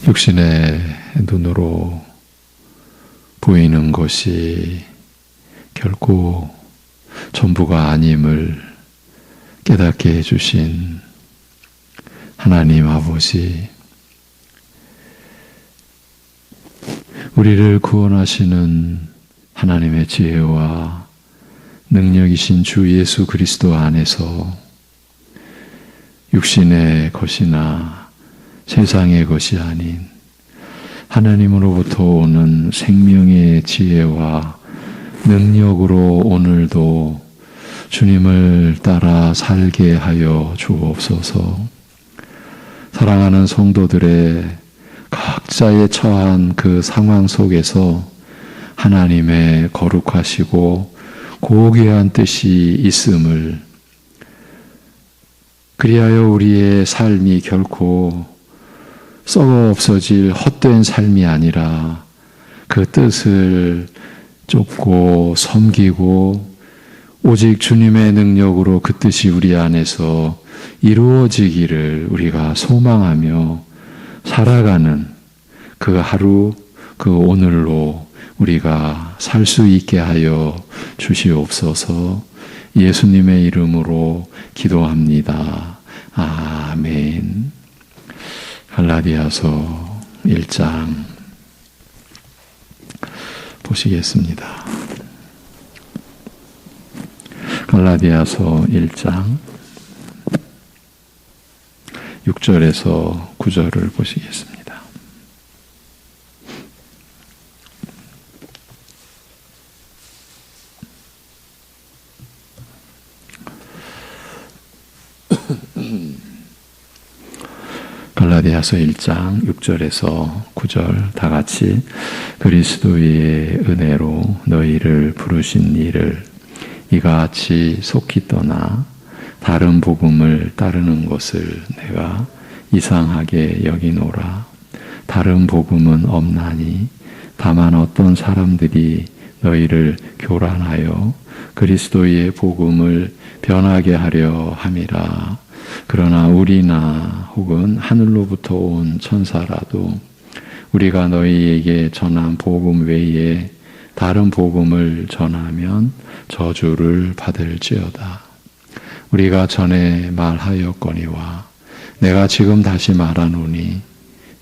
육신의 눈으로 보이는 것이 결코 전부가 아님을 깨닫게 해주신 하나님 아버지, 우리를 구원하시는 하나님의 지혜와 능력이신 주 예수 그리스도 안에서 육신의 것이나 세상의 것이 아닌 하나님으로부터 오는 생명의 지혜와 능력으로 오늘도 주님을 따라 살게 하여 주옵소서. 사랑하는 성도들의 각자의 처한 그 상황 속에서 하나님의 거룩하시고 고귀한 뜻이 있음을, 그리하여 우리의 삶이 결코 썩어 없어질 헛된 삶이 아니라 그 뜻을 쫓고 섬기고 오직 주님의 능력으로 그 뜻이 우리 안에서 이루어지기를 우리가 소망하며 살아가는 그 하루, 그 오늘로 우리가 살 수 있게 하여 주시옵소서. 예수님의 이름으로 기도합니다. 아멘. 갈라디아서 1장 보시겠습니다. 갈라디아서 1장 6절에서 9절을 보시겠습니다. 갈라디아서 1장 6절에서 9절 다 같이. 그리스도의 은혜로 너희를 부르신 이를 이같이 속히 떠나 다른 복음을 따르는 것을 내가 이상하게 여기노라. 다른 복음은 없나니 다만 어떤 사람들이 너희를 교란하여 그리스도의 복음을 변하게 하려 함이라. 그러나 우리나 혹은 하늘로부터 온 천사라도 우리가 너희에게 전한 복음 외에 다른 복음을 전하면 저주를 받을지어다. 우리가 전에 말하였거니와 내가 지금 다시 말하노니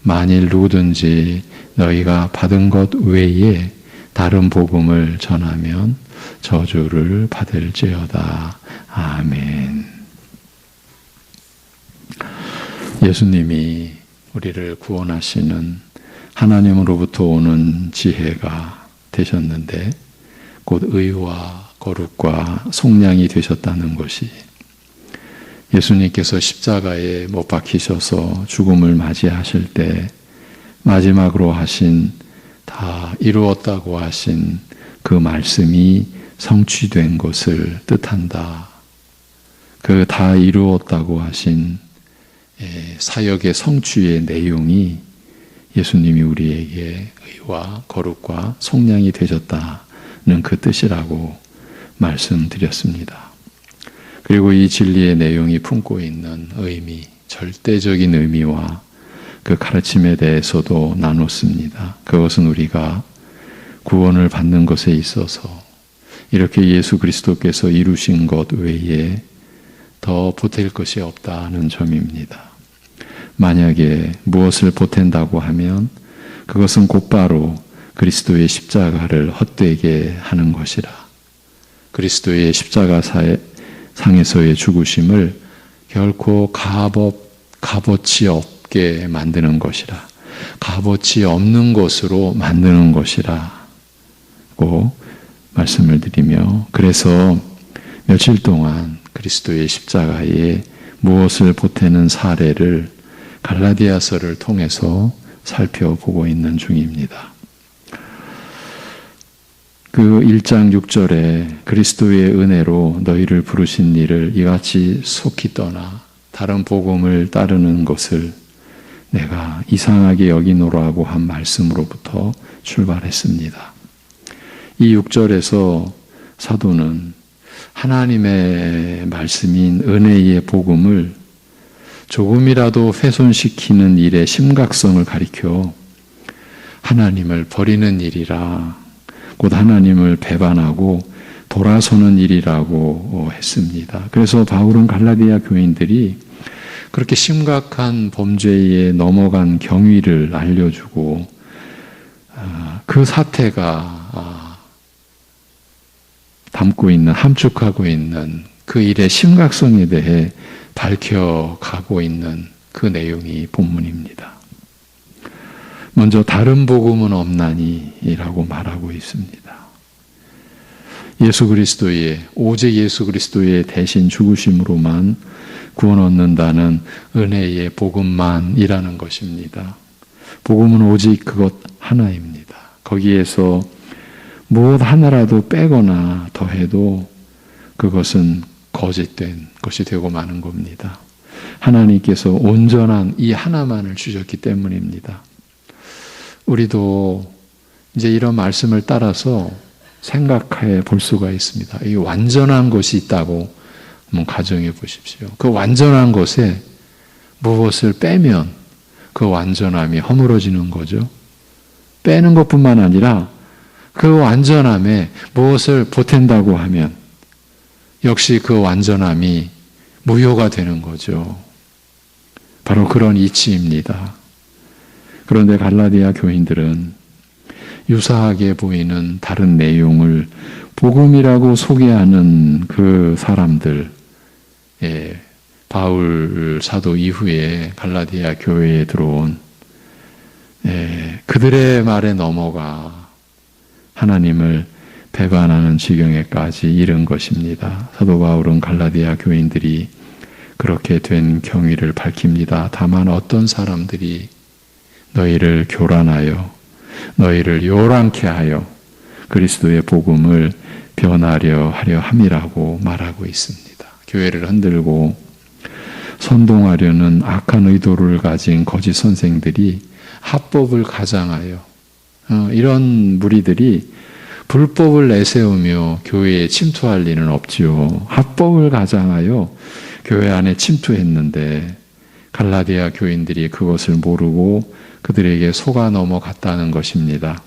만일 누구든지 너희가 받은 것 외에 다른 복음을 전하면 저주를 받을지어다. 아멘. 예수님이 우리를 구원하시는 하나님으로부터 오는 지혜가 되셨는데 곧 의와 거룩과 속량이 되셨다는 것이, 예수님께서 십자가에 못 박히셔서 죽음을 맞이하실 때 마지막으로 하신, 다 이루었다고 하신 그 말씀이 성취된 것을 뜻한다. 그 다 이루었다고 하신 사역의 성취의 내용이 예수님이 우리에게 의와 거룩과 속량이 되셨다는 그 뜻이라고 말씀드렸습니다. 그리고 이 진리의 내용이 품고 있는 의미, 절대적인 의미와 그 가르침에 대해서도 나눴습니다. 그것은 우리가 구원을 받는 것에 있어서 이렇게 예수 그리스도께서 이루신 것 외에 더 보탤 것이 없다는 점입니다. 만약에 무엇을 보탠다고 하면 그것은 곧바로 그리스도의 십자가를 헛되게 하는 것이라. 그리스도의 십자가 상에서의 죽으심을 결코 값어치 없게 만드는 것이라. 값어치 없는 것으로 만드는 것이라고 말씀을 드리며, 그래서 며칠 동안 그리스도의 십자가에 무엇을 보태는 사례를 갈라디아서를 통해서 살펴보고 있는 중입니다. 그 1장 6절에 그리스도의 은혜로 너희를 부르신 이를 이같이 속히 떠나 다른 복음을 따르는 것을 내가 이상하게 여기노라고 한 말씀으로부터 출발했습니다. 이 6절에서 사도는 하나님의 말씀인 은혜의 복음을 조금이라도 훼손시키는 일의 심각성을 가리켜 하나님을 버리는 일이라, 곧 하나님을 배반하고 돌아서는 일이라고 했습니다. 그래서 바울은 갈라디아 교인들이 그렇게 심각한 범죄에 넘어간 경위를 알려주고 그 사태가 담고 있는, 함축하고 있는 그 일의 심각성에 대해 밝혀가고 있는 그 내용이 본문입니다. 먼저 다른 복음은 없나니라고 말하고 있습니다. 예수 그리스도의, 오직 예수 그리스도의 대신 죽으심으로만 구원 얻는다는 은혜의 복음만이라는 것입니다. 복음은 오직 그것 하나입니다. 거기에서 무엇 하나라도 빼거나 더해도 그것은 거짓된 것이 되고 마는 겁니다. 하나님께서 온전한 이 하나만을 주셨기 때문입니다. 우리도 이제 이런 말씀을 따라서 생각해 볼 수가 있습니다. 이 완전한 것이 있다고 한번 가정해 보십시오. 그 완전한 것에 무엇을 빼면 그 완전함이 허물어지는 거죠. 빼는 것뿐만 아니라 그 완전함에 무엇을 보탠다고 하면 역시 그 완전함이 무효가 되는 거죠. 바로 그런 이치입니다. 그런데 갈라디아 교인들은 유사하게 보이는 다른 내용을 복음이라고 소개하는 그 사람들, 바울 사도 이후에 갈라디아 교회에 들어온 그들의 말에 넘어가 하나님을 배반하는 지경에까지 이른 것입니다. 사도 바울은 갈라디아 교인들이 그렇게 된 경위를 밝힙니다. 다만 어떤 사람들이 너희를 교란하여 너희를 요란케 하여 그리스도의 복음을 변하려 하려 함이라고 말하고 있습니다. 교회를 흔들고 선동하려는 악한 의도를 가진 거짓 선생들이 합법을 가장하여 이런 무리들이 불법을 내세우며 교회에 침투할 리는 없지요. 합법을 가장하여 교회 안에 침투했는데 갈라디아 교인들이 그것을 모르고 그들에게 속아 넘어갔다는 것입니다.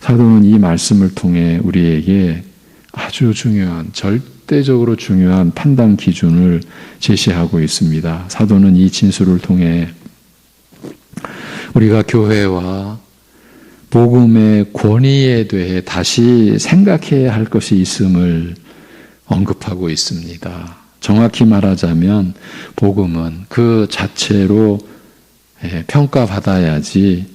사도는 이 말씀을 통해 우리에게 아주 중요한, 절대적으로 중요한 판단 기준을 제시하고 있습니다. 사도는 이 진술을 통해 우리가 교회와 복음의 권위에 대해 다시 생각해야 할 것이 있음을 언급하고 있습니다. 정확히 말하자면 복음은 그 자체로 평가받아야지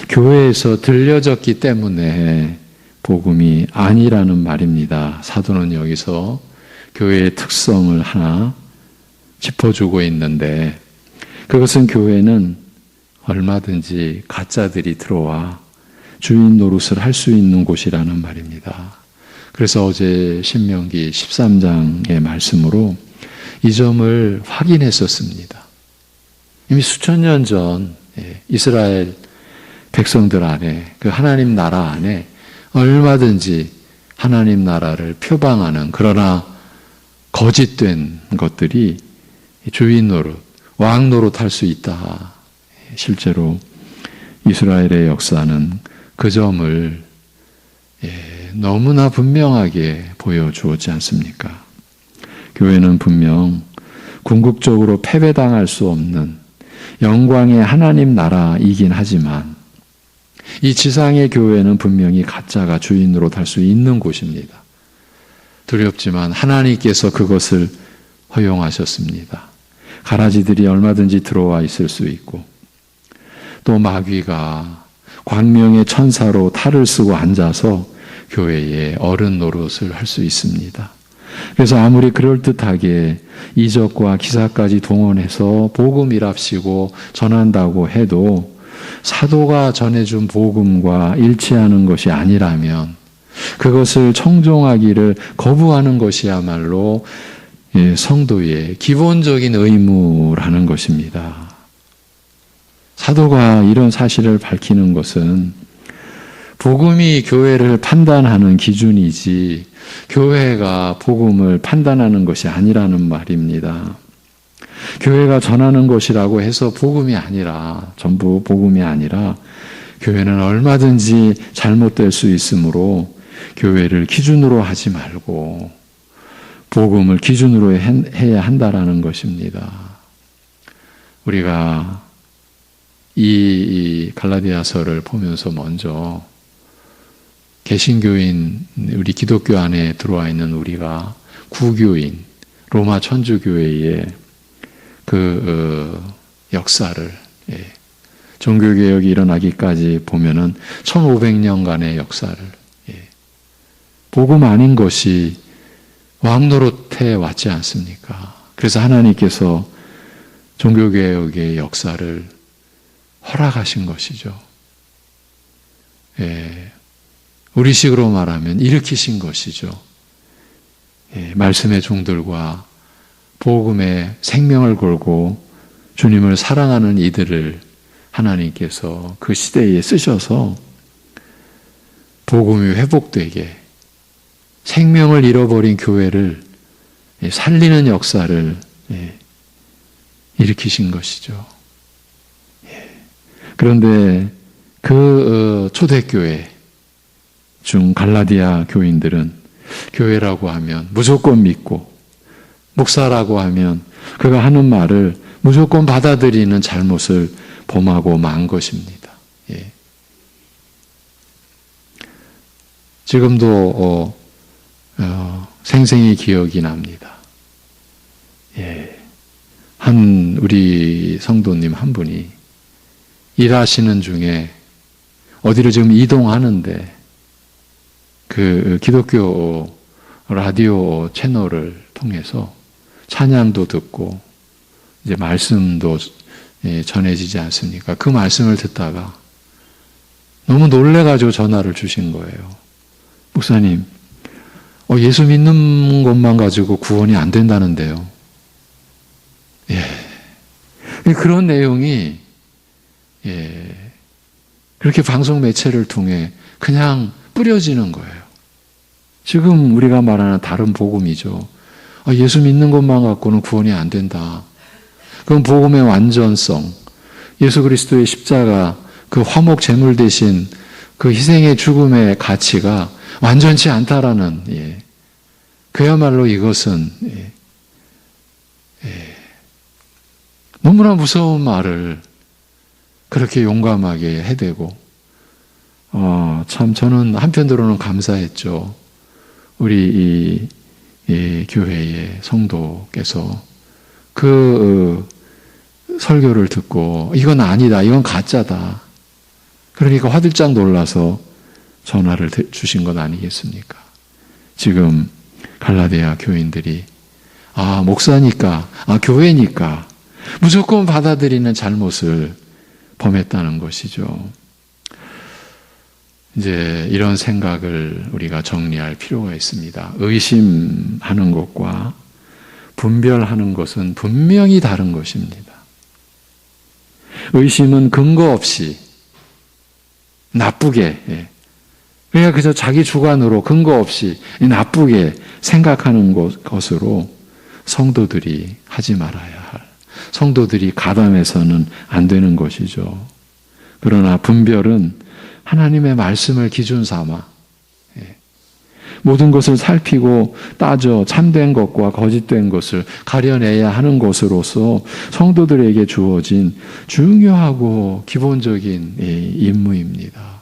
교회에서 들려졌기 때문에 복음이 아니라는 말입니다. 사도는 여기서 교회의 특성을 하나 짚어주고 있는데 그것은 교회는 얼마든지 가짜들이 들어와 주인 노릇을 할 수 있는 곳이라는 말입니다. 그래서 어제 신명기 13장의 말씀으로 이 점을 확인했었습니다. 이미 수천 년 전 이스라엘 백성들 안에, 그 하나님 나라 안에 얼마든지 하나님 나라를 표방하는, 그러나 거짓된 것들이 주인 노릇, 왕 노릇 할 수 있다. 실제로 이스라엘의 역사는 그 점을 너무나 분명하게 보여주었지 않습니까? 교회는 분명 궁극적으로 패배당할 수 없는 영광의 하나님 나라이긴 하지만 이 지상의 교회는 분명히 가짜가 주인으로 달 수 있는 곳입니다. 두렵지만 하나님께서 그것을 허용하셨습니다. 가라지들이 얼마든지 들어와 있을 수 있고 또 마귀가 광명의 천사로 탈을 쓰고 앉아서 교회에 어른 노릇을 할 수 있습니다. 그래서 아무리 그럴듯하게 이적과 기사까지 동원해서 복음이랍시고 전한다고 해도 사도가 전해준 복음과 일치하는 것이 아니라면 그것을 청종하기를 거부하는 것이야말로 성도의 기본적인 의무라는 것입니다. 사도가 이런 사실을 밝히는 것은 복음이 교회를 판단하는 기준이지 교회가 복음을 판단하는 것이 아니라는 말입니다. 교회가 전하는 것이라고 해서 복음이 아니라, 전부 복음이 아니라 교회는 얼마든지 잘못될 수 있으므로 교회를 기준으로 하지 말고 복음을 기준으로 해야 한다라는 것입니다. 우리가 이 갈라디아서를 보면서 먼저 개신교인, 우리 기독교 안에 들어와 있는 우리가 구교인, 로마 천주교회의 그 역사를, 종교개혁이 일어나기까지 보면은 1500년간의 역사를, 복음 아닌 것이 왕노릇해 왔지 않습니까? 그래서 하나님께서 종교개혁의 역사를 허락하신 것이죠. 우리식으로 말하면 일으키신 것이죠. 말씀의 종들과 복음의 생명을 걸고 주님을 사랑하는 이들을 하나님께서 그 시대에 쓰셔서 복음이 회복되게 생명을 잃어버린 교회를 살리는 역사를 일으키신 것이죠. 그런데 그 초대교회 중 갈라디아 교인들은 교회라고 하면 무조건 믿고, 목사라고 하면 그가 하는 말을 무조건 받아들이는 잘못을 범하고 만 것입니다. 지금도 생생히 기억이 납니다. 한 우리 성도님 한 분이 일하시는 중에 어디로 지금 이동하는데 그 기독교 라디오 채널을 통해서 찬양도 듣고 이제 말씀도 전해지지 않습니까? 그 말씀을 듣다가 너무 놀래가지고 전화를 주신 거예요. 목사님, 예수 믿는 것만 가지고 구원이 안 된다는데요. 그런 내용이 그렇게 방송 매체를 통해 그냥 뿌려지는 거예요. 지금 우리가 말하는 다른 복음이죠. 예수 믿는 것만 갖고는 구원이 안 된다. 그건 복음의 완전성, 예수 그리스도의 십자가, 그 화목 제물 대신 그 희생의 죽음의 가치가 완전치 않다라는, 그야말로 이것은 너무나 무서운 말을 그렇게 용감하게 해대고, 참 저는 한편으로는 감사했죠. 우리 이 교회의 성도께서 그 설교를 듣고 이건 아니다, 이건 가짜다. 그러니까 화들짝 놀라서 전화를 주신 것 아니겠습니까? 지금 갈라디아 교인들이 목사니까, 교회니까 무조건 받아들이는 잘못을 범했다는 것이죠. 이제 이런 생각을 우리가 정리할 필요가 있습니다. 의심하는 것과 분별하는 것은 분명히 다른 것입니다. 의심은 근거 없이 나쁘게, 그냥 그저 자기 주관으로 근거 없이 나쁘게 생각하는 것으로 성도들이 하지 말아야 할, 성도들이 가담해서는 안 되는 것이죠. 그러나 분별은 하나님의 말씀을 기준 삼아 모든 것을 살피고 따져 참된 것과 거짓된 것을 가려내야 하는 것으로서 성도들에게 주어진 중요하고 기본적인 임무입니다.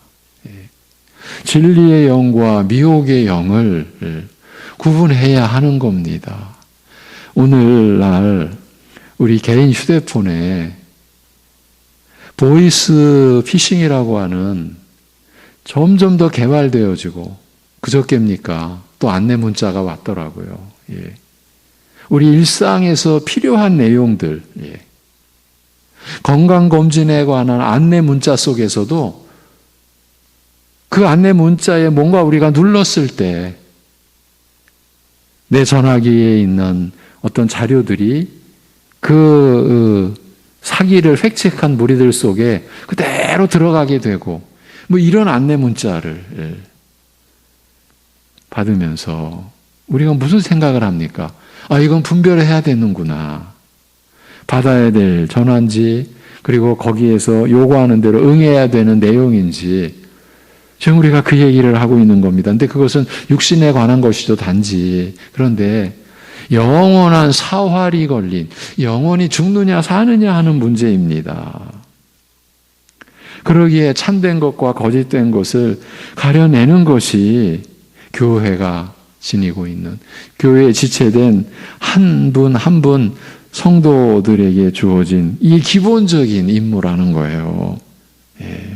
진리의 영과 미혹의 영을 구분해야 하는 겁니다. 오늘날 우리 개인 휴대폰에 보이스 피싱이라고 하는 점점 더 개발되어지고, 그저께입니까? 또 안내 문자가 왔더라고요. 우리 일상에서 필요한 내용들, 건강검진에 관한 안내 문자 속에서도 그 안내 문자에 뭔가 우리가 눌렀을 때 내 전화기에 있는 어떤 자료들이 그 사기를 획책한 무리들 속에 그대로 들어가게 되고, 이런 안내 문자를 받으면서 우리가 무슨 생각을 합니까? 이건 분별해야 되는구나. 받아야 될 전화인지, 그리고 거기에서 요구하는 대로 응해야 되는 내용인지, 지금 우리가 그 얘기를 하고 있는 겁니다. 근데 그것은 육신에 관한 것이죠, 단지. 그런데 영원한 사활이 걸린, 영원히 죽느냐 사느냐 하는 문제입니다. 그러기에 참된 것과 거짓된 것을 가려내는 것이 교회가 지니고 있는, 교회에 지체된 한 분 한 분 성도들에게 주어진 이 기본적인 임무라는 거예요. 예.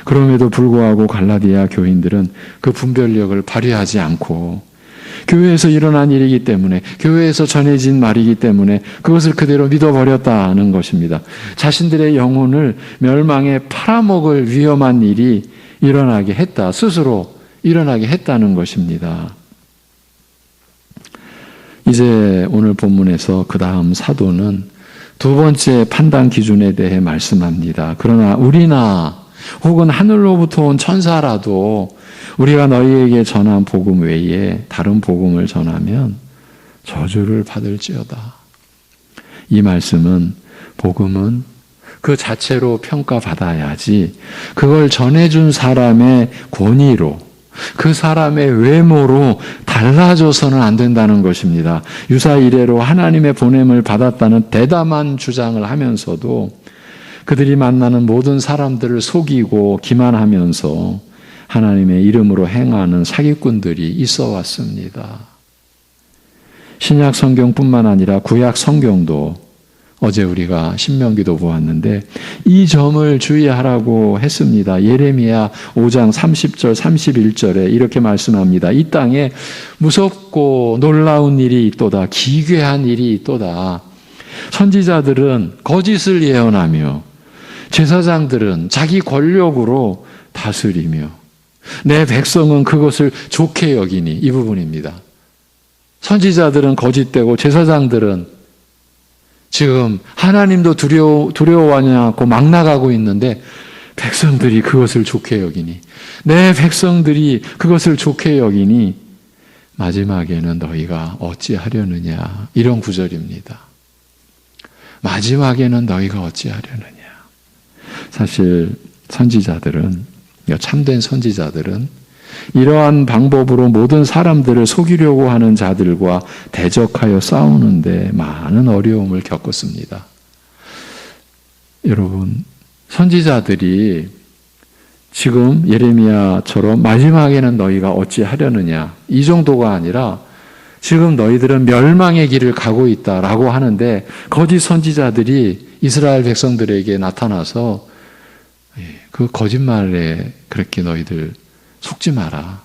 그럼에도 불구하고 갈라디아 교인들은 그 분별력을 발휘하지 않고, 교회에서 일어난 일이기 때문에, 교회에서 전해진 말이기 때문에 그것을 그대로 믿어버렸다는 것입니다. 자신들의 영혼을 멸망에 팔아먹을 위험한 일이 일어나게 했다, 스스로 일어나게 했다는 것입니다. 이제 오늘 본문에서 그 다음 사도는 두 번째 판단 기준에 대해 말씀합니다. 그러나 우리나 혹은 하늘로부터 온 천사라도 우리가 너희에게 전한 복음 외에 다른 복음을 전하면 저주를 받을지어다. 이 말씀은 복음은 그 자체로 평가받아야지, 그걸 전해준 사람의 권위로, 그 사람의 외모로 달라져서는 안 된다는 것입니다. 유사 이래로 하나님의 보냄을 받았다는 대담한 주장을 하면서도 그들이 만나는 모든 사람들을 속이고 기만하면서 하나님의 이름으로 행하는 사기꾼들이 있어 왔습니다. 신약 성경뿐만 아니라 구약 성경도 어제 우리가 신명기도 보았는데 이 점을 주의하라고 했습니다. 예레미야 5장 30절 31절에 이렇게 말씀합니다. 이 땅에 무섭고 놀라운 일이 있도다. 기괴한 일이 있도다. 선지자들은 거짓을 예언하며 제사장들은 자기 권력으로 다스리며 내 백성은 그것을 좋게 여기니, 이 부분입니다. 선지자들은 거짓되고 제사장들은 지금 하나님도 두려워하지 않고 막 나가고 있는데 백성들이 그것을 좋게 여기니, 내 백성들이 그것을 좋게 여기니 마지막에는 너희가 어찌하려느냐, 이런 구절입니다. 마지막에는 너희가 어찌하려느냐. 사실 선지자들은, 참된 선지자들은 이러한 방법으로 모든 사람들을 속이려고 하는 자들과 대적하여 싸우는데 많은 어려움을 겪었습니다. 여러분, 선지자들이 지금 예레미야처럼 마지막에는 너희가 어찌하려느냐, 이 정도가 아니라 지금 너희들은 멸망의 길을 가고 있다라고 하는데 거짓 선지자들이 이스라엘 백성들에게 나타나서 그 거짓말에 그렇게 너희들 속지 마라.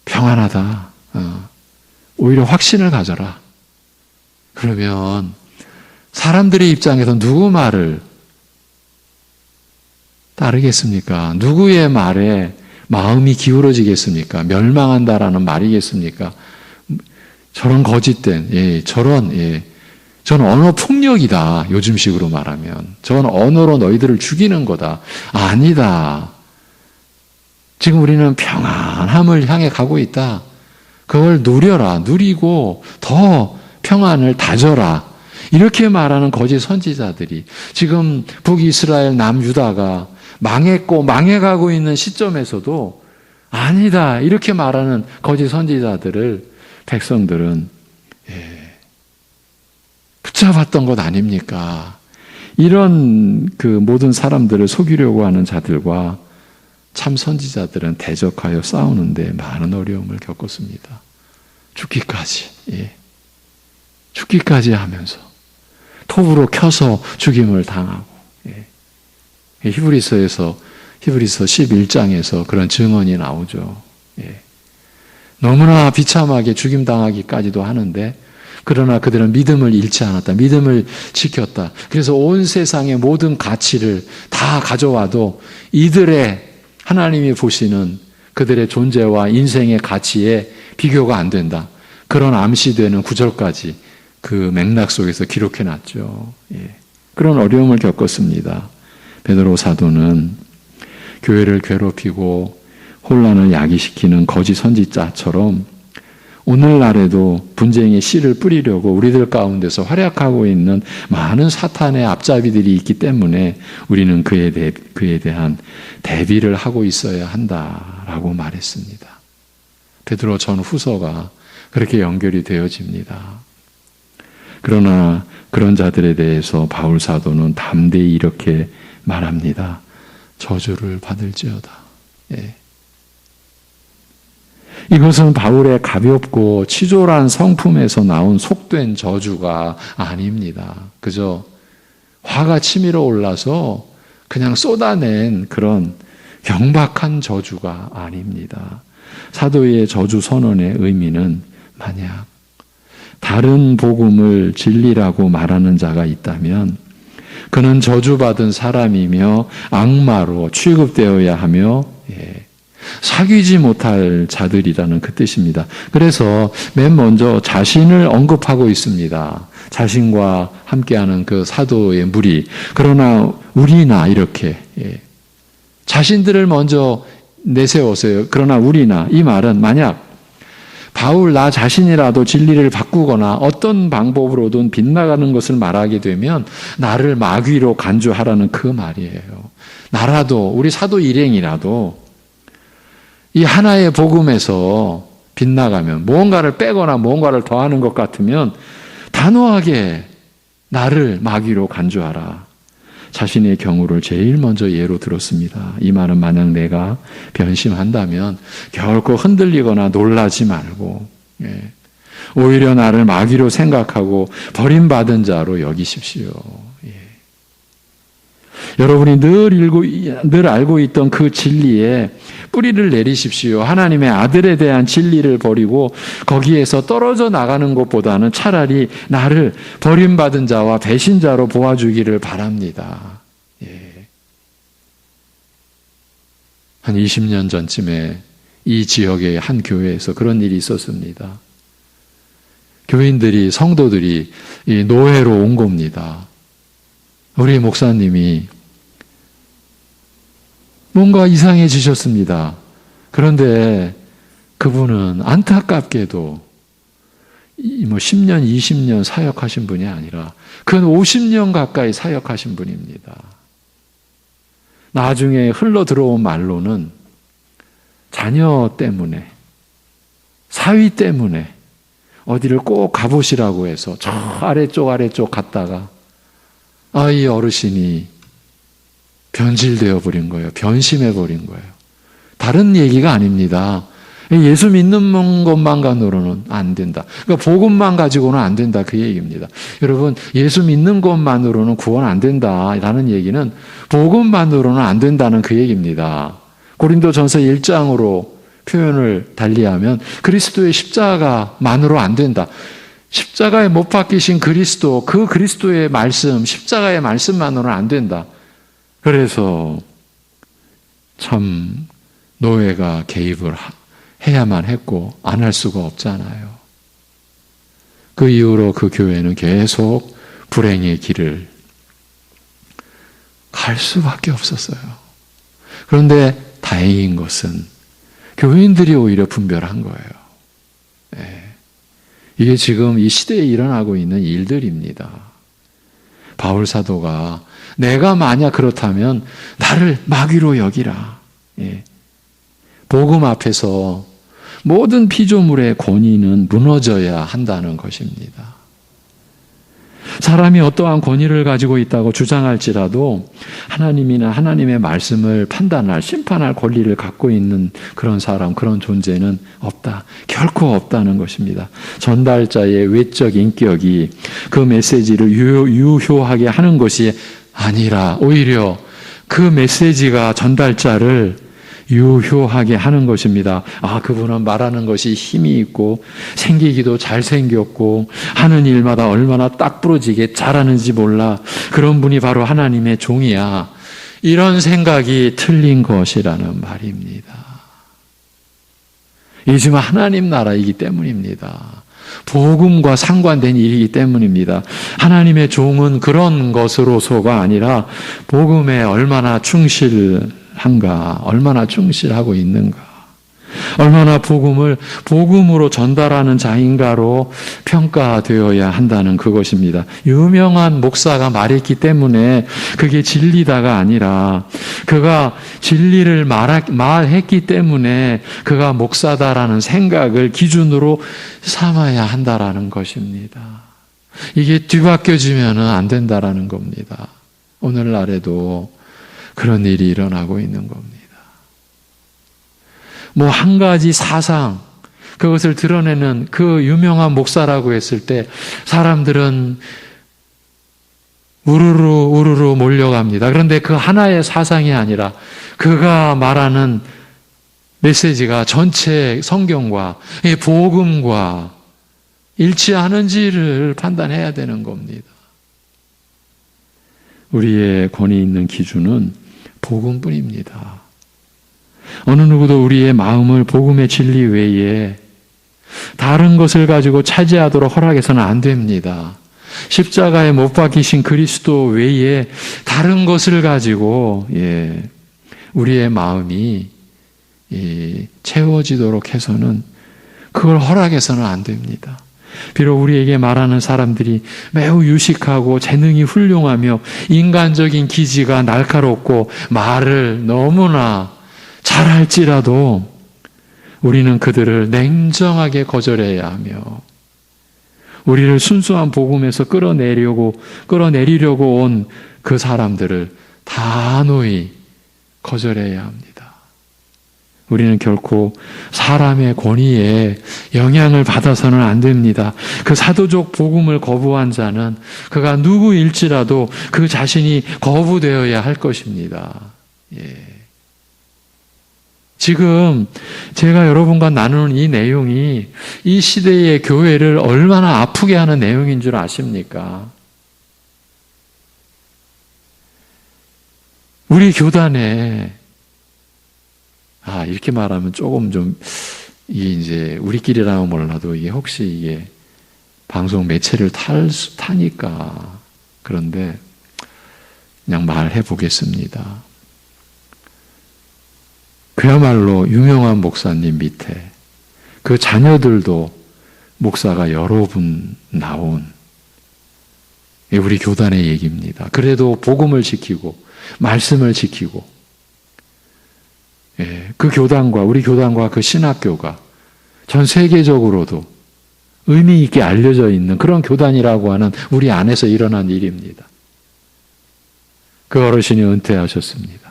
평안하다. 오히려 확신을 가져라. 그러면 사람들의 입장에서 누구 말을 따르겠습니까? 누구의 말에 마음이 기울어지겠습니까? 멸망한다라는 말이겠습니까? 저런 거짓된, 저는 언어 폭력이다. 요즘식으로 말하면. 저건 언어로 너희들을 죽이는 거다. 아니다. 지금 우리는 평안함을 향해 가고 있다. 그걸 누려라. 누리고 더 평안을 다져라. 이렇게 말하는 거짓 선지자들이 지금 북이스라엘 남유다가 망했고 망해가고 있는 시점에서도 아니다. 이렇게 말하는 거짓 선지자들을 백성들은 붙잡았던 것 아닙니까? 이런 그 모든 사람들을 속이려고 하는 자들과 참 선지자들은 대적하여 싸우는데 많은 어려움을 겪었습니다. 죽기까지, 죽기까지 하면서 톱으로 켜서 죽임을 당하고, 히브리서 11장에서 그런 증언이 나오죠. 너무나 비참하게 죽임당하기까지도 하는데, 그러나 그들은 믿음을 잃지 않았다. 믿음을 지켰다. 그래서 온 세상의 모든 가치를 다 가져와도 이들의 하나님이 보시는 그들의 존재와 인생의 가치에 비교가 안 된다. 그런 암시되는 구절까지 그 맥락 속에서 기록해놨죠. 그런 어려움을 겪었습니다. 베드로 사도는 교회를 괴롭히고 혼란을 야기시키는 거짓 선지자처럼 오늘날에도 분쟁의 씨를 뿌리려고 우리들 가운데서 활약하고 있는 많은 사탄의 앞잡이들이 있기 때문에 우리는 그에 대한 대비를 하고 있어야 한다라고 말했습니다. 베드로 전후서가 그렇게 연결이 되어집니다. 그러나 그런 자들에 대해서 바울 사도는 담대히 이렇게 말합니다. 저주를 받을지어다. 예. 이것은 바울의 가볍고 치졸한 성품에서 나온 속된 저주가 아닙니다. 그저 화가 치밀어 올라서 그냥 쏟아낸 그런 경박한 저주가 아닙니다. 사도의 저주 선언의 의미는 만약 다른 복음을 진리라고 말하는 자가 있다면 그는 저주받은 사람이며 악마로 취급되어야 하며 사귀지 못할 자들이라는 그 뜻입니다. 그래서 맨 먼저 자신을 언급하고 있습니다. 자신과 함께하는 그 사도의 무리. 그러나 우리나 이렇게 자신들을 먼저 내세웠어요. 그러나 우리나, 이 말은 만약 바울 나 자신이라도 진리를 바꾸거나 어떤 방법으로든 빗나가는 것을 말하게 되면 나를 마귀로 간주하라는 그 말이에요. 나라도, 우리 사도 일행이라도 이 하나의 복음에서 빗나가면 무언가를 빼거나 무언가를 더하는 것 같으면 단호하게 나를 마귀로 간주하라. 자신의 경우를 제일 먼저 예로 들었습니다. 이 말은 만약 내가 변심한다면 결코 흔들리거나 놀라지 말고 오히려 나를 마귀로 생각하고 버림받은 자로 여기십시오. 여러분이 늘 알고 있던 그 진리에 뿌리를 내리십시오. 하나님의 아들에 대한 진리를 버리고 거기에서 떨어져 나가는 것보다는 차라리 나를 버림받은 자와 배신자로 보아주기를 바랍니다. 한 20년 전쯤에 이 지역의 한 교회에서 그런 일이 있었습니다. 교인들이, 성도들이 이 노회로 온 겁니다. 우리 목사님이 뭔가 이상해지셨습니다. 그런데 그분은 안타깝게도 10년, 20년 사역하신 분이 아니라 근 50년 가까이 사역하신 분입니다. 나중에 흘러 들어온 말로는 자녀 때문에, 사위 때문에 어디를 꼭 가보시라고 해서 저 아래쪽 갔다가 이 어르신이 변질되어 버린 거예요. 변심해 버린 거예요. 다른 얘기가 아닙니다. 예수 믿는 것만으로는 안 된다. 그러니까 복음만 가지고는 안 된다. 그 얘기입니다. 여러분, 예수 믿는 것만으로는 구원 안 된다라는 얘기는 복음만으로는 안 된다는 그 얘기입니다. 고린도전서 1장으로 표현을 달리하면 그리스도의 십자가만으로 안 된다. 십자가에 못 박히신 그리스도, 그 그리스도의 말씀, 십자가의 말씀만으로는 안 된다. 그래서 참 노예가 개입을 해야만 했고 안 할 수가 없잖아요. 그 이후로 그 교회는 계속 불행의 길을 갈 수밖에 없었어요. 그런데 다행인 것은 교인들이 오히려 분별한 거예요. 이게 지금 이 시대에 일어나고 있는 일들입니다. 바울 사도가 내가 만약 그렇다면 나를 마귀로 여기라. 복음 앞에서 모든 피조물의 권위는 무너져야 한다는 것입니다. 사람이 어떠한 권위를 가지고 있다고 주장할지라도 하나님이나 하나님의 말씀을 판단할, 심판할 권리를 갖고 있는 그런 사람, 그런 존재는 없다. 결코 없다는 것입니다. 전달자의 외적 인격이 그 메시지를 유효하게 하는 것이 아니라 오히려 그 메시지가 전달자를 유효하게 하는 것입니다. 그분은 말하는 것이 힘이 있고 생기기도 잘생겼고 하는 일마다 얼마나 딱 부러지게 잘하는지 몰라. 그런 분이 바로 하나님의 종이야. 이런 생각이 틀린 것이라는 말입니다. 이 지금 하나님 나라이기 때문입니다. 복음과 상관된 일이기 때문입니다. 하나님의 종은 그런 것으로서가 아니라 복음에 얼마나 충실한가, 얼마나 충실하고 있는가. 얼마나 복음으로 전달하는 자인가로 평가되어야 한다는 그것입니다. 유명한 목사가 말했기 때문에 그게 진리다가 아니라 그가 진리를 말했기 때문에 그가 목사다라는 생각을 기준으로 삼아야 한다라는 것입니다. 이게 뒤바뀌어지면 안 된다라는 겁니다. 오늘날에도 그런 일이 일어나고 있는 겁니다. 뭐 한 가지 사상, 그것을 드러내는 그 유명한 목사라고 했을 때 사람들은 우르르 몰려갑니다. 그런데 그 하나의 사상이 아니라 그가 말하는 메시지가 전체 성경과 복음과 일치하는지를 판단해야 되는 겁니다. 우리의 권위 있는 기준은 복음뿐입니다. 어느 누구도 우리의 마음을 복음의 진리 외에 다른 것을 가지고 차지하도록 허락해서는 안 됩니다. 십자가에 못 박히신 그리스도 외에 다른 것을 가지고 우리의 마음이 채워지도록 해서는 그걸 허락해서는 안 됩니다. 비록 우리에게 말하는 사람들이 매우 유식하고 재능이 훌륭하며 인간적인 기지가 날카롭고 말을 너무나 잘할지라도 우리는 그들을 냉정하게 거절해야 하며 우리를 순수한 복음에서 끌어내리려고 온 그 사람들을 단호히 거절해야 합니다. 우리는 결코 사람의 권위에 영향을 받아서는 안 됩니다. 그 사도적 복음을 거부한 자는 그가 누구일지라도 그 자신이 거부되어야 할 것입니다. 지금 제가 여러분과 나누는 이 내용이 이 시대의 교회를 얼마나 아프게 하는 내용인 줄 아십니까? 우리 교단에 이렇게 말하면 조금 좀 이게 이제 우리끼리라면 몰라도 이게 혹시 이게 방송 매체를 타니까 그런데 그냥 말해 보겠습니다. 그야말로 유명한 목사님 밑에 그 자녀들도 목사가 여러 분 나온 우리 교단의 얘기입니다. 그래도 복음을 지키고 말씀을 지키고 그 교단과 우리 교단과 그 신학교가 전 세계적으로도 의미 있게 알려져 있는 그런 교단이라고 하는 우리 안에서 일어난 일입니다. 그 어르신이 은퇴하셨습니다.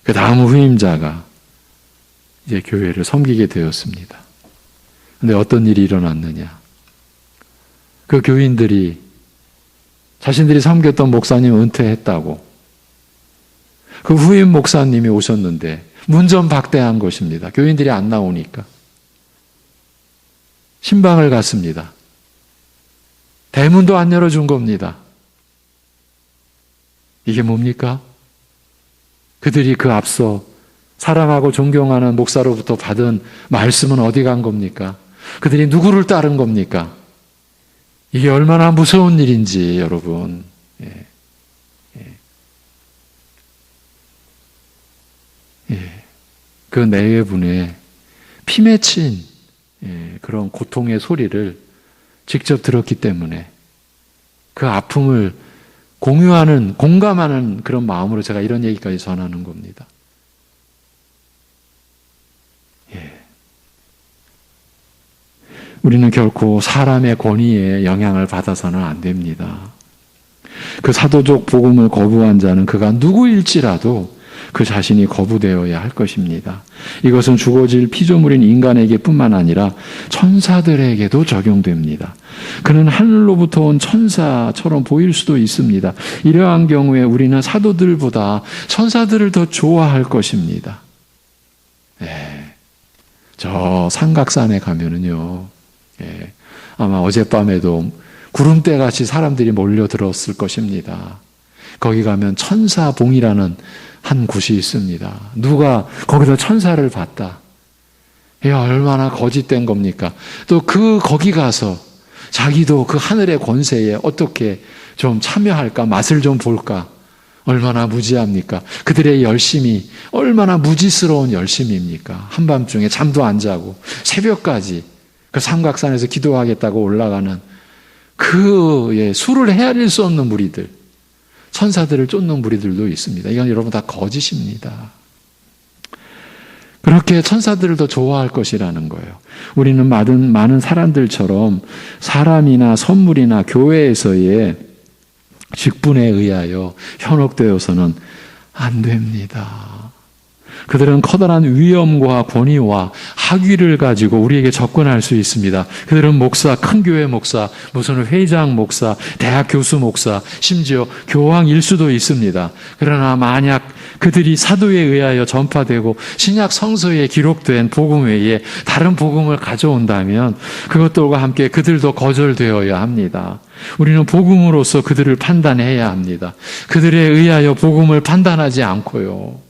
그 다음 후임자가 이제 교회를 섬기게 되었습니다. 그런데 어떤 일이 일어났느냐? 그 교인들이 자신들이 섬겼던 목사님 은퇴했다고 그 후임 목사님이 오셨는데 문전박대한 것입니다. 교인들이 안 나오니까. 신방을 갔습니다. 대문도 안 열어준 겁니다. 이게 뭡니까? 그들이 그 앞서 사랑하고 존경하는 목사로부터 받은 말씀은 어디 간 겁니까? 그들이 누구를 따른 겁니까? 이게 얼마나 무서운 일인지 여러분. 그 내외분의 피 맺힌 그런 고통의 소리를 직접 들었기 때문에 그 아픔을 공감하는 그런 마음으로 제가 이런 얘기까지 전하는 겁니다. 우리는 결코 사람의 권위에 영향을 받아서는 안 됩니다. 그 사도적 복음을 거부한 자는 그가 누구일지라도 그 자신이 거부되어야 할 것입니다. 이것은 죽어질 피조물인 인간에게 뿐만 아니라 천사들에게도 적용됩니다. 그는 하늘로부터 온 천사처럼 보일 수도 있습니다. 이러한 경우에 우리는 사도들보다 천사들을 더 좋아할 것입니다. 저 삼각산에 가면은요, 아마 어젯밤에도 구름대같이 사람들이 몰려들었을 것입니다. 거기 가면 천사봉이라는 한 곳이 있습니다. 누가 거기서 천사를 봤다. 이게 얼마나 거짓된 겁니까? 또 거기 가서 자기도 그 하늘의 권세에 어떻게 좀 참여할까? 맛을 좀 볼까? 얼마나 무지합니까? 그들의 열심이 얼마나 무지스러운 열심입니까? 한밤중에 잠도 안 자고 새벽까지 그 삼각산에서 기도하겠다고 올라가는 그 수를 헤아릴 수 없는 무리들, 천사들을 쫓는 무리들도 있습니다. 이건 여러분 다 거짓입니다. 그렇게 천사들을 더 좋아할 것이라는 거예요. 우리는 많은 사람들처럼 사람이나 선물이나 교회에서의 직분에 의하여 현혹되어서는 안 됩니다. 그들은 커다란 위엄과 권위와 학위를 가지고 우리에게 접근할 수 있습니다. 그들은 목사, 큰 교회 목사, 무슨 회장 목사, 대학 교수 목사, 심지어 교황일 수도 있습니다. 그러나 만약 그들이 사도에 의하여 전파되고 신약 성서에 기록된 복음 외에 다른 복음을 가져온다면 그것들과 함께 그들도 거절되어야 합니다. 우리는 복음으로서 그들을 판단해야 합니다. 그들에 의하여 복음을 판단하지 않고요.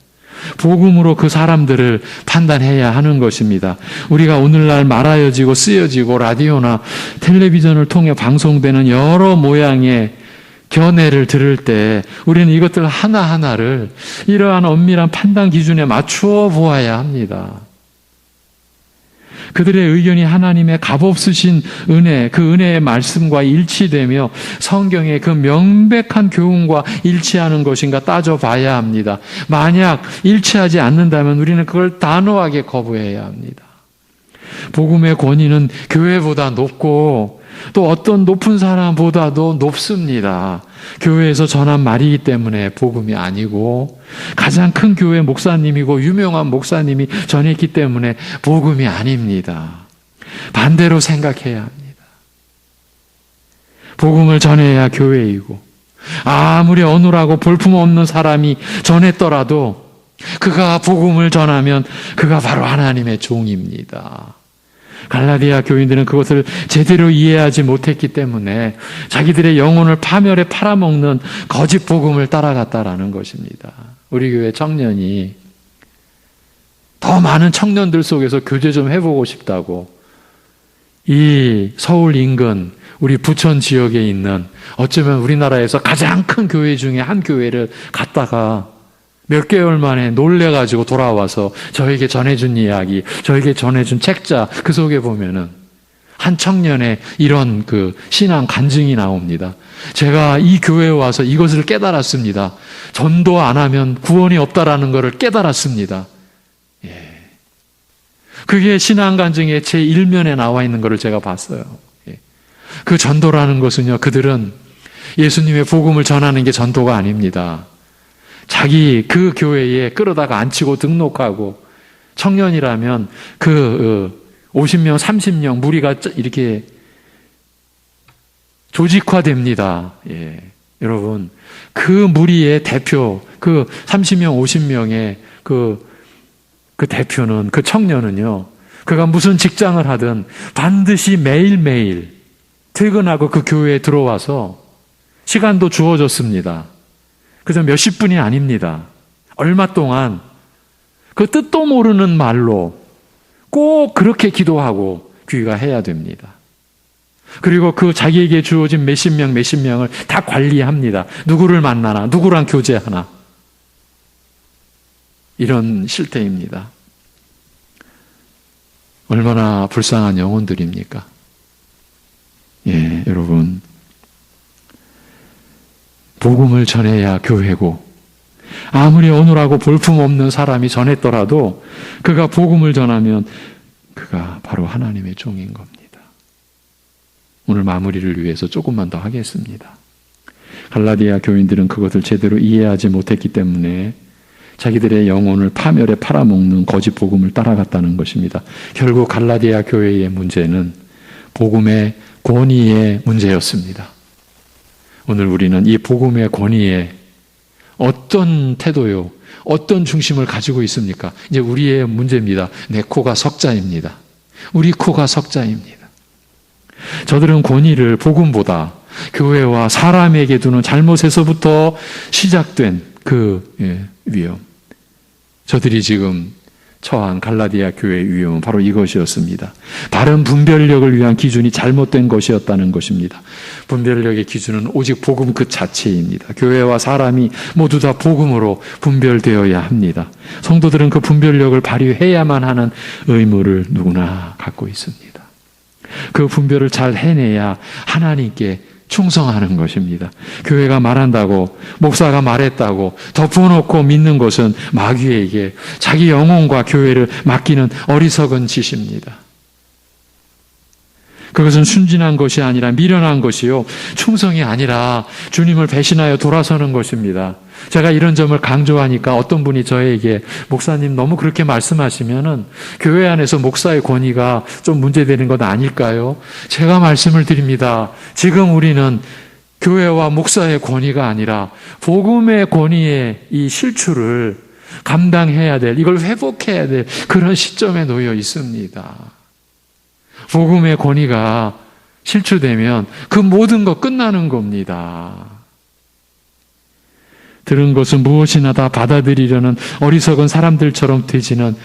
복음으로 그 사람들을 판단해야 하는 것입니다. 우리가 오늘날 말하여지고 쓰여지고 라디오나 텔레비전을 통해 방송되는 여러 모양의 견해를 들을 때 우리는 이것들 하나하나를 이러한 엄밀한 판단 기준에 맞추어 보아야 합니다. 그들의 의견이 하나님의 값없으신 은혜, 그 은혜의 말씀과 일치되며 성경의 그 명백한 교훈과 일치하는 것인가 따져봐야 합니다. 만약 일치하지 않는다면 우리는 그걸 단호하게 거부해야 합니다. 복음의 권위는 교회보다 높고 또 어떤 높은 사람보다도 높습니다. 교회에서 전한 말이기 때문에 복음이 아니고 가장 큰 교회 목사님이고 유명한 목사님이 전했기 때문에 복음이 아닙니다. 반대로 생각해야 합니다. 복음을 전해야 교회이고 아무리 어눌하고 볼품없는 사람이 전했더라도 그가 복음을 전하면 그가 바로 하나님의 종입니다. 갈라디아 교인들은 그것을 제대로 이해하지 못했기 때문에 자기들의 영혼을 파멸에 팔아먹는 거짓 복음을 따라갔다라는 것입니다. 우리 교회 청년이 더 많은 청년들 속에서 교제 좀 해보고 싶다고 이 서울 인근 우리 부천 지역에 있는 어쩌면 우리나라에서 가장 큰 교회 중에 한 교회를 갔다가 몇 개월 만에 놀래가지고 돌아와서 저에게 전해준 이야기, 저에게 전해준 책자 그 속에 보면은 한 청년의 이런 그 신앙 간증이 나옵니다. 제가 이 교회에 와서 이것을 깨달았습니다. 전도 안 하면 구원이 없다라는 것을 깨달았습니다. 예. 그게 신앙 간증의 제 1면에 나와 있는 것을 제가 봤어요. 예. 그 전도라는 것은요, 그들은 예수님의 복음을 전하는 게 전도가 아닙니다. 자기 그 교회에 끌어다가 앉히고 등록하고 청년이라면 그 50명, 30명 무리가 이렇게 조직화됩니다. 예. 여러분, 그 무리의 대표, 그 30명, 50명의 그 대표는, 그 청년은요, 그가 무슨 직장을 하든 반드시 매일매일 퇴근하고 그 교회에 들어와서 시간도 주어졌습니다. 그저 몇십 분이 아닙니다. 얼마 동안 그 뜻도 모르는 말로 꼭 그렇게 기도하고 귀가해야 됩니다. 그리고 그 자기에게 주어진 몇십 명을 다 관리합니다. 누구를 만나나, 누구랑 교제하나. 이런 실태입니다. 얼마나 불쌍한 영혼들입니까? 예, 여러분. 복음을 전해야 교회고 아무리 어눌하고 볼품없는 사람이 전했더라도 그가 복음을 전하면 그가 바로 하나님의 종인 겁니다. 오늘 마무리를 위해서 조금만 더 하겠습니다. 갈라디아 교인들은 그것을 제대로 이해하지 못했기 때문에 자기들의 영혼을 파멸에 팔아먹는 거짓 복음을 따라갔다는 것입니다. 결국 갈라디아 교회의 문제는 복음의 권위의 문제였습니다. 오늘 우리는 이 복음의 권위에 어떤 태도요, 어떤 중심을 가지고 있습니까? 이제 우리의 문제입니다. 내 코가 석자입니다. 우리 코가 석자입니다. 저들은 권위를 복음보다 교회와 사람에게 두는 잘못에서부터 시작된 그 위험. 저들이 지금 처한 갈라디아 교회의 위험은 바로 이것이었습니다. 바른 분별력을 위한 기준이 잘못된 것이었다는 것입니다. 분별력의 기준은 오직 복음 그 자체입니다. 교회와 사람이 모두 다 복음으로 분별되어야 합니다. 성도들은 그 분별력을 발휘해야만 하는 의무를 누구나 갖고 있습니다. 그 분별을 잘 해내야 하나님께 충성하는 것입니다. 교회가 말한다고, 목사가 말했다고 덮어놓고 믿는 것은 마귀에게 자기 영혼과 교회를 맡기는 어리석은 짓입니다. 그것은 순진한 것이 아니라 미련한 것이요, 충성이 아니라 주님을 배신하여 돌아서는 것입니다. 제가 이런 점을 강조하니까 어떤 분이 저에게 목사님 너무 그렇게 말씀하시면은 교회 안에서 목사의 권위가 좀 문제되는 것 아닐까요? 제가 말씀을 드립니다. 지금 우리는 교회와 목사의 권위가 아니라 복음의 권위의 이 실추를 감당해야 될, 이걸 회복해야 될 그런 시점에 놓여 있습니다. 복음의 권위가 실추되면 그 모든 거 끝나는 겁니다. 들은 것은 무엇이나 다 받아들이려는 어리석은 사람들처럼 되지는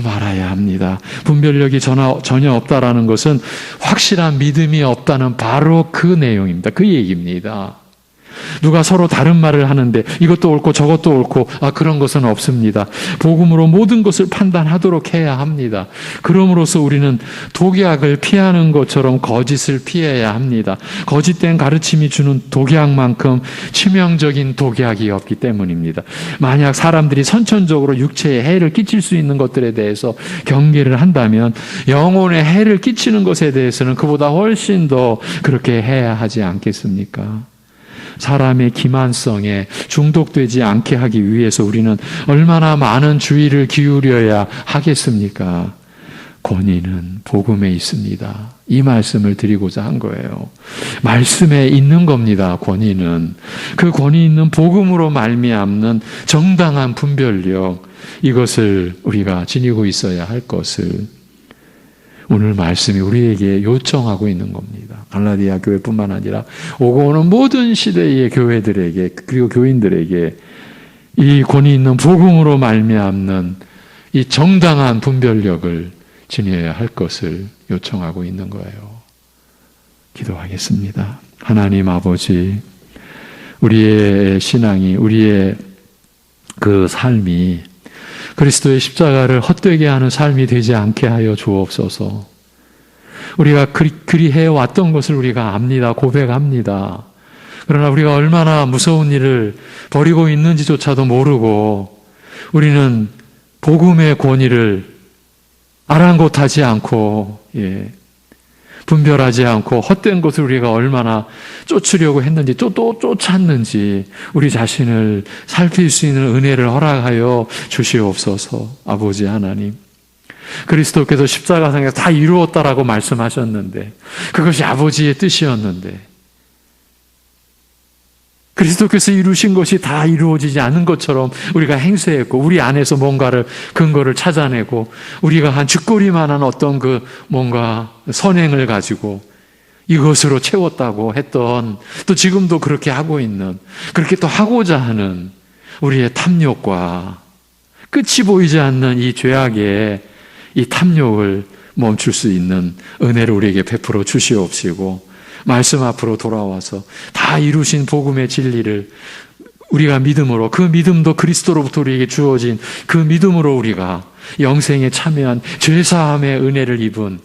말아야 합니다. 분별력이 전혀 없다라는 것은 확실한 믿음이 없다는 바로 그 내용입니다. 그 얘기입니다. 누가 서로 다른 말을 하는데 이것도 옳고 저것도 옳고 그런 것은 없습니다. 복음으로 모든 것을 판단하도록 해야 합니다. 그럼으로써 우리는 독약을 피하는 것처럼 거짓을 피해야 합니다. 거짓된 가르침이 주는 독약만큼 치명적인 독약이 없기 때문입니다. 만약 사람들이 선천적으로 육체에 해를 끼칠 수 있는 것들에 대해서 경계를 한다면 영혼에 해를 끼치는 것에 대해서는 그보다 훨씬 더 그렇게 해야 하지 않겠습니까? 사람의 기만성에 중독되지 않게 하기 위해서 우리는 얼마나 많은 주의를 기울여야 하겠습니까? 권위는 복음에 있습니다. 이 말씀을 드리고자 한 거예요. 말씀에 있는 겁니다. 권위는. 그 권위 있는 복음으로 말미암는 정당한 분별력, 이것을 우리가 지니고 있어야 할 것을 오늘 말씀이 우리에게 요청하고 있는 겁니다. 갈라디아 교회뿐만 아니라 오고 오는 모든 시대의 교회들에게, 그리고 교인들에게 이 권위 있는 복음으로 말미암는 이 정당한 분별력을 지녀야 할 것을 요청하고 있는 거예요. 기도하겠습니다. 하나님 아버지, 우리의 신앙이, 우리의 그 삶이 그리스도의 십자가를 헛되게 하는 삶이 되지 않게 하여 주옵소서. 우리가 그리 해왔던 것을 우리가 압니다. 고백합니다. 그러나 우리가 얼마나 무서운 일을 벌이고 있는지조차도 모르고 우리는 복음의 권위를 아랑곳하지 않고 분별하지 않고 헛된 것을 우리가 얼마나 쫓으려고 했는지 또 쫓았는지 우리 자신을 살필 수 있는 은혜를 허락하여 주시옵소서. 아버지 하나님, 그리스도께서 십자가상에서 다 이루었다라고 말씀하셨는데 그것이 아버지의 뜻이었는데 그리스도께서 이루신 것이 다 이루어지지 않은 것처럼 우리가 행세했고 우리 안에서 뭔가를 근거를 찾아내고 우리가 한 쥐꼬리만한 어떤 그 뭔가 선행을 가지고 이것으로 채웠다고 했던, 또 지금도 그렇게 하고 있는, 그렇게 또 하고자 하는 우리의 탐욕과 끝이 보이지 않는 이 죄악의 이 탐욕을 멈출 수 있는 은혜를 우리에게 베풀어 주시옵시고 말씀 앞으로 돌아와서 다 이루신 복음의 진리를 우리가 믿음으로, 그 믿음도 그리스도로부터 우리에게 주어진 그 믿음으로 우리가 영생에 참여한 죄사함의 은혜를 입은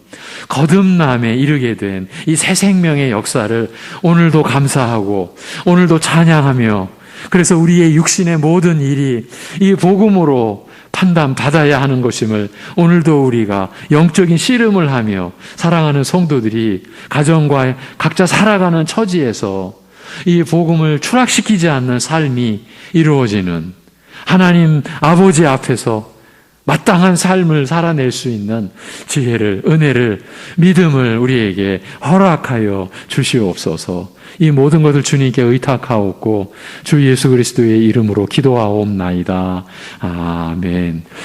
거듭남에 이르게 된 이 새 생명의 역사를 오늘도 감사하고 오늘도 찬양하며, 그래서 우리의 육신의 모든 일이 이 복음으로 판단받아야 하는 것임을 오늘도 우리가 영적인 씨름을 하며 사랑하는 성도들이 가정과 각자 살아가는 처지에서 이 복음을 추락시키지 않는 삶이 이루어지는 하나님 아버지 앞에서 마땅한 삶을 살아낼 수 있는 지혜를, 은혜를, 믿음을 우리에게 허락하여 주시옵소서. 이 모든 것을 주님께 의탁하옵고 주 예수 그리스도의 이름으로 기도하옵나이다. 아멘.